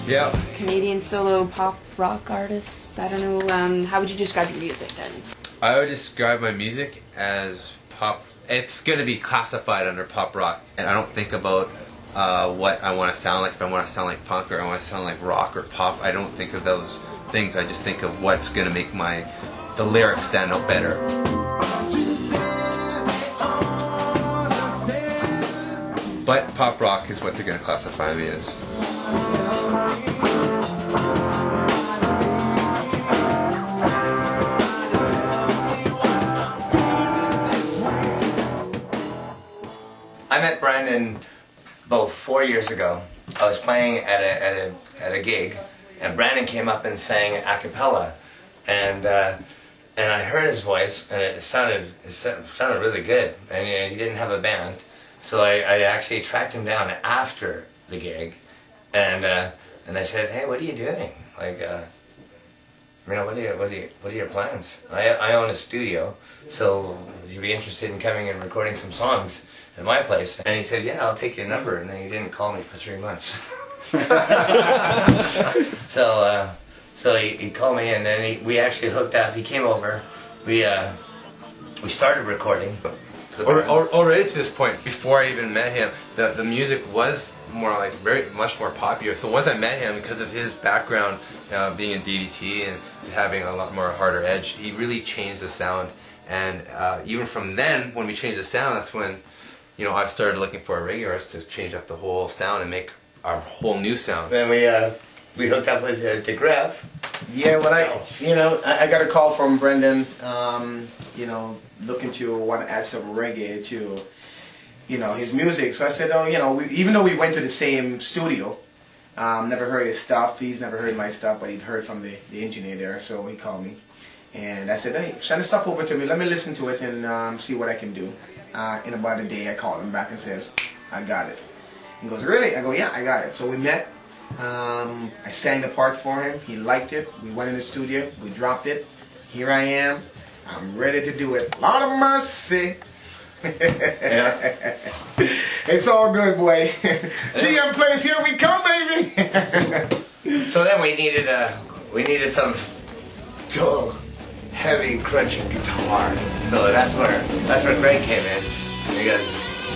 Yeah. Canadian solo pop rock artist. I don't know. How would you describe your music then? I would describe my music as pop. It's going to be classified under pop rock, and I don't think about what I want to sound like. If I want to sound like punk or I want to sound like rock or pop, I don't think of those things. I just think of what's going to make the lyrics stand out better. But pop rock is what they're going to classify me as. I met Brandon about 4 years ago. I was playing at a gig, and Brandon came up and sang a cappella, and I heard his voice, and it sounded really good. And he didn't have a band, so I actually tracked him down after the gig, and I said, "Hey, what are you doing? Like, what are your plans? I own a studio, so would you be interested in coming and recording some songs at my place?" And he said, "Yeah, I'll take your number." And then he didn't call me for 3 months. So he called me, and then we actually hooked up. He came over. We started recording. Already to this point, before I even met him, the music was more like much more popular. So once I met him, because of his background, being in DDT and having a lot more harder edge, he really changed the sound. And even from then, when we changed the sound, that's when I've started looking for a reggae artist to change up the whole sound and make our whole new sound. Then we hooked up with DeGraff. Yeah, when I got a call from Brendan, looking to want to add some reggae to, his music. So I said, even though we went to the same studio, never heard his stuff. He's never heard my stuff, but he'd heard from the engineer there. So he called me, and I said, "Hey, send the stuff over to me. Let me listen to it and see what I can do." In about a day, I called him back and says, "I got it." He goes, "Really?" I go, "Yeah, I got it." So we met. I sang the part for him. He liked it. We went in the studio. We dropped it. Here I am. I'm ready to do it. Lord of mercy. Yeah. It's all good, boy. GM plays, here we come, baby. So then we needed some dull, heavy, crunching guitar. So that's where Greg came in.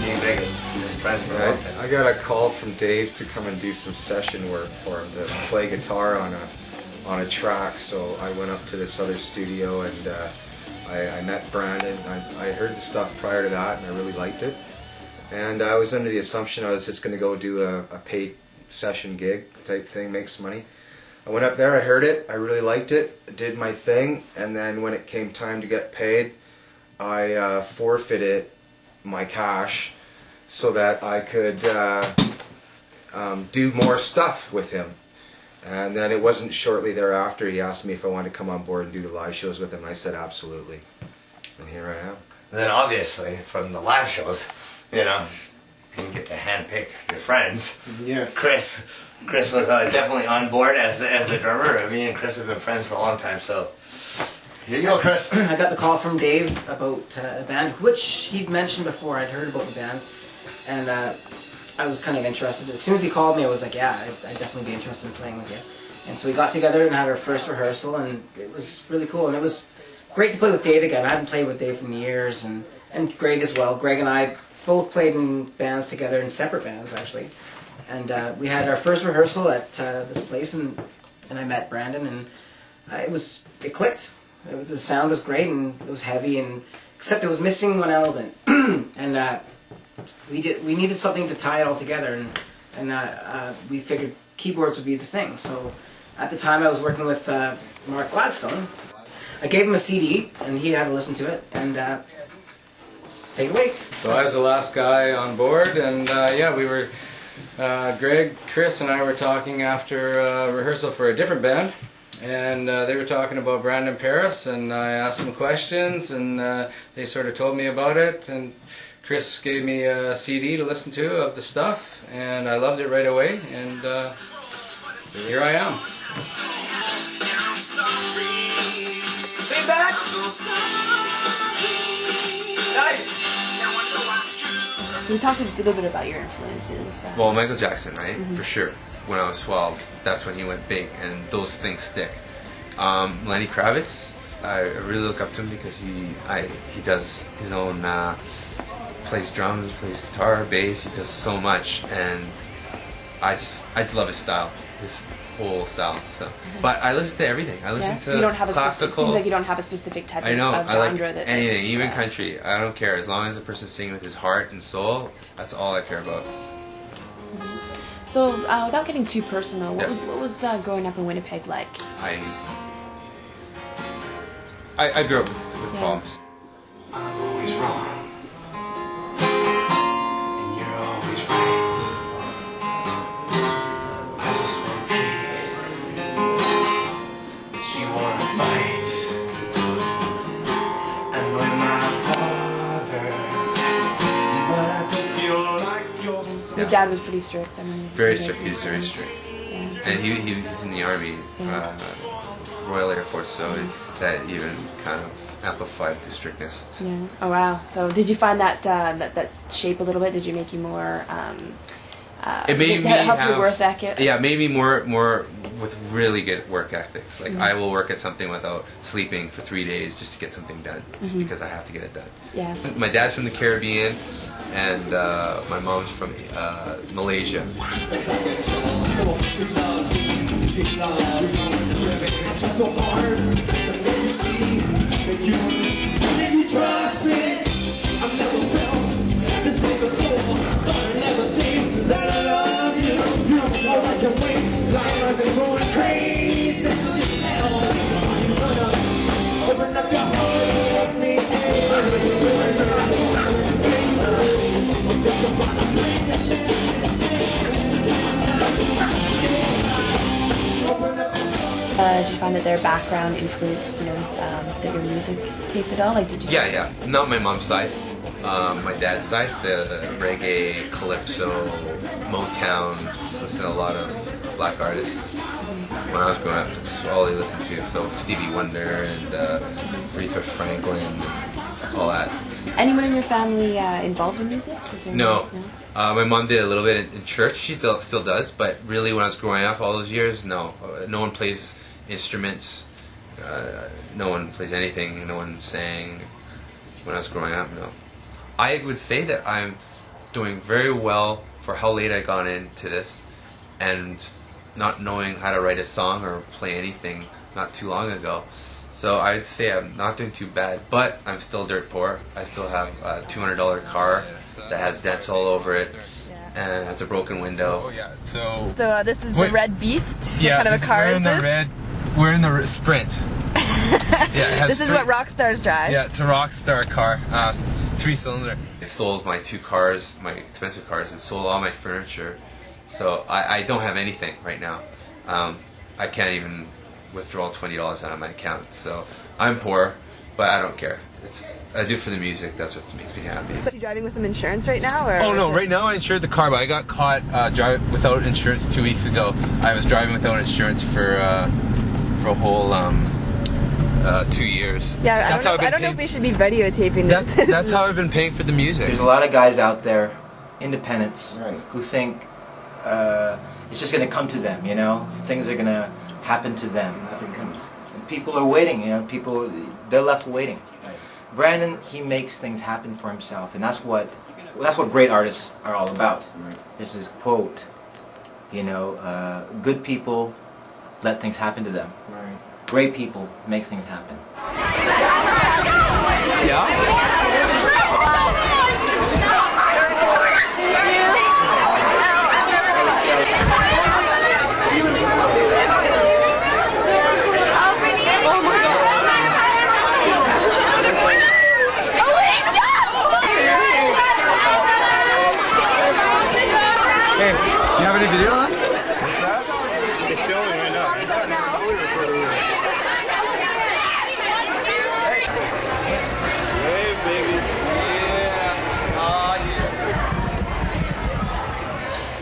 Me and Greg are friends for a long time. I got a call from Dave to come and do some session work for him to play guitar on a track. So I went up to this other studio and I met Brandon. I heard the stuff prior to that and I really liked it. And I was under the assumption I was just going to go do a paid session gig type thing, make some money. I went up there, I heard it, I really liked it, did my thing, and then when it came time to get paid, I forfeited my cash so that I could do more stuff with him. And then it wasn't shortly thereafter he asked me if I wanted to come on board and do the live shows with him, and I said absolutely. And here I am. And then obviously from the live shows, you get to handpick your friends. Yeah. Chris was definitely on board as the drummer. Me and Chris have been friends for a long time, so here you go, Chris. I got the call from Dave about a band, which he'd mentioned before. I'd heard about the band, and I was kind of interested. As soon as he called me, I was like, yeah, I'd definitely be interested in playing with you. And so we got together and had our first rehearsal, and it was really cool. And it was great to play with Dave again. I hadn't played with Dave in years, and Greg as well. Greg and I both played in bands together, in separate bands, actually. And we had our first rehearsal at this place, and I met Brandon, and it clicked. The sound was great, and it was heavy, except it was missing one element. And we needed something to tie it all together, and we figured keyboards would be the thing. So at the time I was working with Mark Gladstone. I gave him a CD, and he had to listen to it, and take it away. So I was the last guy on board, and we were, Greg, Chris, and I were talking after rehearsal for a different band, and they were talking about Brandon Paris, and I asked them questions, and they sort of told me about it, and Chris gave me a CD to listen to of the stuff, and I loved it right away, and here I am. Feedback? Nice! So we talked a little bit about your influences. Well, Michael Jackson, right? For sure. When I was 12, that's when he went big, and those things stick. Lenny Kravitz, I really look up to him because he does his own, plays drums, plays guitar, bass. He does so much, and I just love his style, his whole style. So, but I listen to everything. I listen to you don't have classical. it seems like you don't have a specific type I know. of I like genre that anything, even uh, country. I don't care as long as the person's singing with his heart and soul. That's all I care about. So, without getting too personal, what Yeah. was growing up in Winnipeg like? I grew up with Yeah. problems. I'm always wrong, and you're always right. I just want peace, but you wanna fight. And when my father, but I don't feel like your son. Your dad was pretty strict. I mean, Very you guys strict. He were- was very strict. Yeah. And he's in the Army, Royal Air Force, so that even kind of amplified the strictness. Yeah. Oh wow. So did you find that that shape a little bit? Did you make you more? It made me help have your work ethic. Yeah, made me more with really good work ethics. Like I will work at something without sleeping for 3 days just to get something done, just because I have to get it done. Yeah. My dad's from the Caribbean, and my mom's from Malaysia. Did you find that their background influenced, your music taste at all? Like, did you? Yeah. Not my mom's side. My dad's side, the reggae, calypso, Motown. Just listen to a lot of black artists. When I was growing up, that's all I listened to. So Stevie Wonder and Aretha Franklin, and all that. Anyone in your family involved in music? Is there No. anyone- My mom did a little bit in church. She still does, but really, when I was growing up all those years, no. No one plays instruments. No one plays anything. No one sang. When I was growing up, no. I would say that I'm doing very well for how late I got into this, and not knowing how to write a song or play anything not too long ago. So I'd say I'm not doing too bad, but I'm still dirt poor. I still have a $200 car that has dents all over it and has a broken window. Oh yeah, so this is Wait. the Red Beast. yeah, what kind of a car we're is in this? the red. We're in the Sprint. Yeah, it has This is three- what rock stars drive. Yeah, it's a Rockstar car, 3-cylinder. I sold my 2 cars, my expensive cars, and sold all my furniture. So I don't have anything right now. I can't even withdraw $20 out of my account. So I'm poor, but I don't care. I do it for the music. That's what makes me happy. So you driving with some insurance right now, or? Oh no! Right now I insured the car, but I got caught driving without insurance 2 weeks ago. I was driving without insurance for a whole 2 years. Yeah, That's how I've been I don't know if paying- we should be videotaping this. That's how I've been paying for the music. There's a lot of guys out there, independents, Right. who think it's just going to come to them, Things are going to happen to them. Nothing comes. And people are waiting, they're left waiting. Brandon, he makes things happen for himself, and that's what great artists are all about. Right. There's this quote, good people let things happen to them. Right. Great people make things happen. Hey, do you have any video on?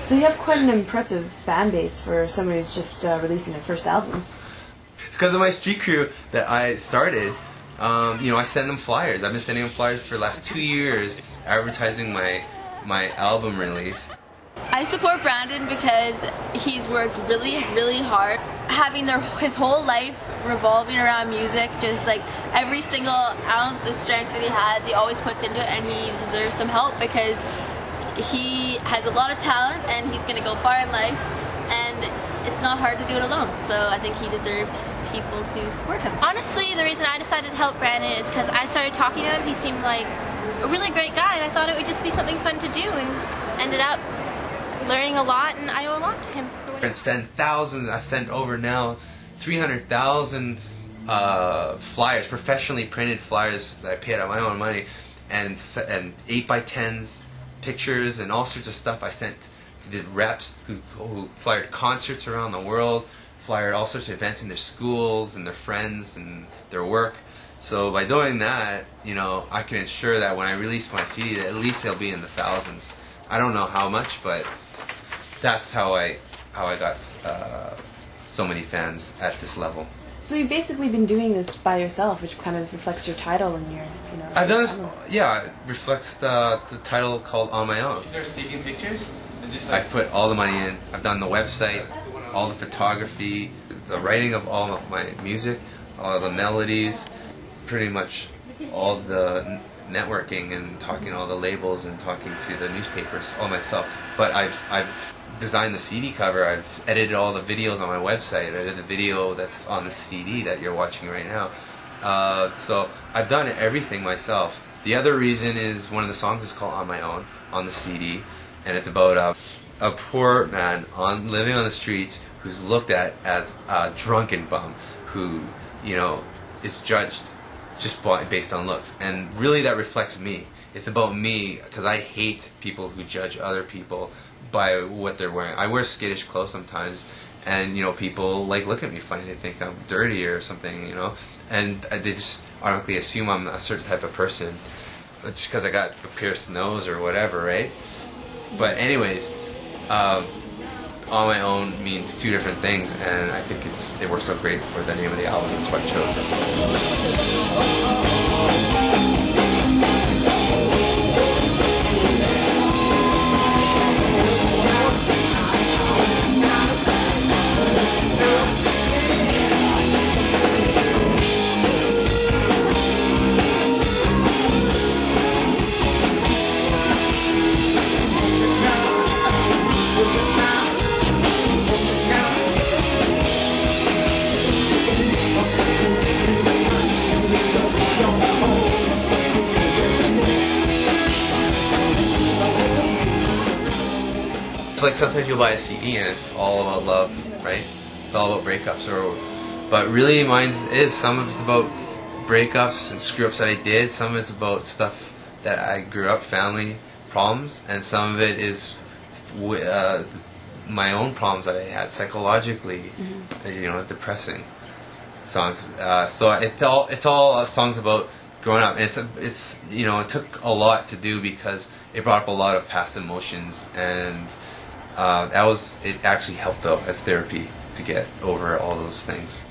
So you have quite an impressive fan base for someone who's just releasing their first album. Because of my street crew that I started, I send them flyers. I've been sending them flyers for the last 2 years, advertising my my album release. I support Brandon because he's worked really, really hard. Having his whole life revolving around music, just like every single ounce of strength that he has, he always puts into it, and he deserves some help because he has a lot of talent and he's going to go far in life, and it's not hard to do it alone. So I think he deserves people to support him. Honestly, the reason I decided to help Brandon is because I started talking to him. He seemed like a really great guy, and I thought it would just be something fun to do, and ended up learning a lot, and I owe a lot to him. And send thousands. I've sent over now 300,000 flyers, professionally printed flyers that I paid out of my own money, and 8x10s, pictures, and all sorts of stuff I sent to the reps who flyered concerts around the world, flyered all sorts of events in their schools and their friends and their work. So by doing that, you know, I can ensure that when I release my CD, that at least they'll be in the thousands. I don't know how much, but that's how I got so many fans at this level. So you've basically been doing this by yourself, which kind of reflects your title and your, you know. I've done this, yeah, it reflects the title called On My Own. Is there taking pictures? I've put all the money in. I've done the website, all the photography, the writing of all of my music, all the melodies, pretty much all the networking and talking to all the labels and talking to the newspapers all myself. But I've designed the CD cover. I've edited all the videos on my website. I did the video that's on the CD that you're watching right now. So I've done everything myself. The other reason is one of the songs is called On My Own on the CD, and it's about a poor man living on the streets who's looked at as a drunken bum who, you know, is judged just based on looks. And really that reflects me. It's about me, because I hate people who judge other people by what they're wearing. I wear skittish clothes sometimes, and, you know, people like look at me funny. They think I'm dirty or something, you know, and they just automatically assume I'm a certain type of person just because I got a pierced nose or whatever, right? But anyways, On My Own means two different things, and I think it works out great for the name of the album. That's why I chose it. It's like sometimes you'll buy a CD and it's all about love, right? It's all about breakups, but really mine is, some of it's about breakups and screw-ups that I did, some of it's about stuff that I grew up, family problems, and some of it is my own problems that I had psychologically, you know, depressing songs. So it's all songs about growing up, and it's you know, it took a lot to do because it brought up a lot of past emotions, and it actually helped out as therapy to get over all those things.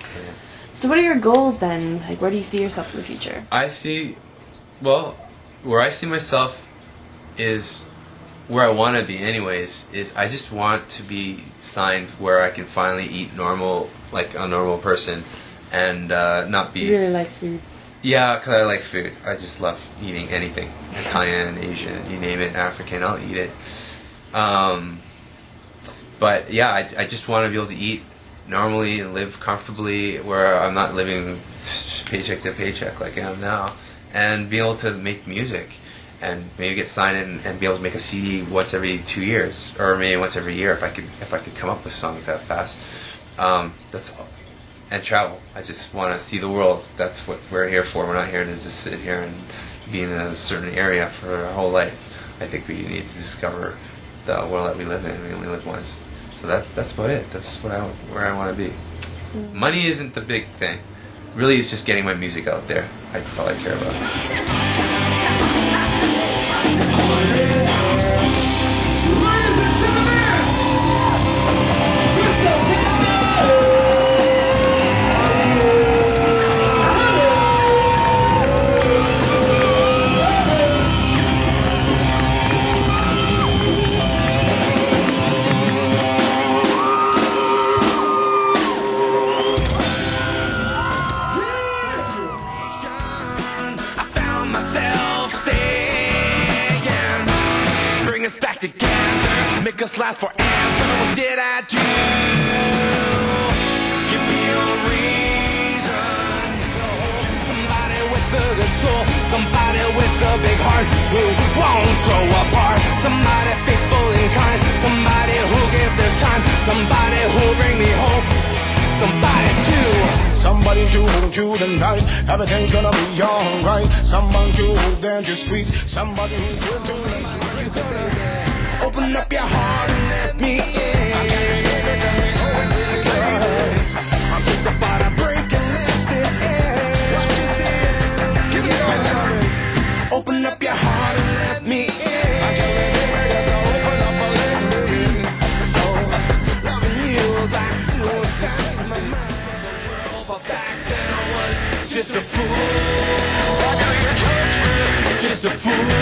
So, yeah. So what are your goals then? Like, where do you see yourself in the future? Where I see myself is where I want to be anyways, is I just want to be signed where I can finally eat normal, like a normal person, and not be... You really like food? Yeah, because I like food. I just love eating anything. Italian, Asian, you name it, African, I'll eat it. But yeah, I just want to be able to eat normally and live comfortably where I'm not living paycheck to paycheck like I am now, and be able to make music and maybe get signed and be able to make a CD once every 2 years, or maybe once every year if I could come up with songs that fast. That's all. And travel. I just want to see the world. That's what we're here for. We're not here to just sit here and be in a certain area for our whole life. I think we need to discover the world that we live in. We only live once. So that's about it. That's where I want to be. Money isn't the big thing. Really, it's just getting my music out there. That's all I care about. make us last forever. What did I do? Give me a reason. Somebody with a good soul, somebody with a big heart who won't grow apart. Somebody faithful and kind, somebody who give their time, somebody who'll bring me hope, somebody too. Somebody to hold you tonight, everything's gonna be alright. Someone to hold them to squeeze, somebody who's good to let you open up your heart and let me in. I'm just about to break and let this in. What you say? Give me your open up your heart and let me in. Loving you is like suicide in my mind. But back then I was just a fool. Just a fool.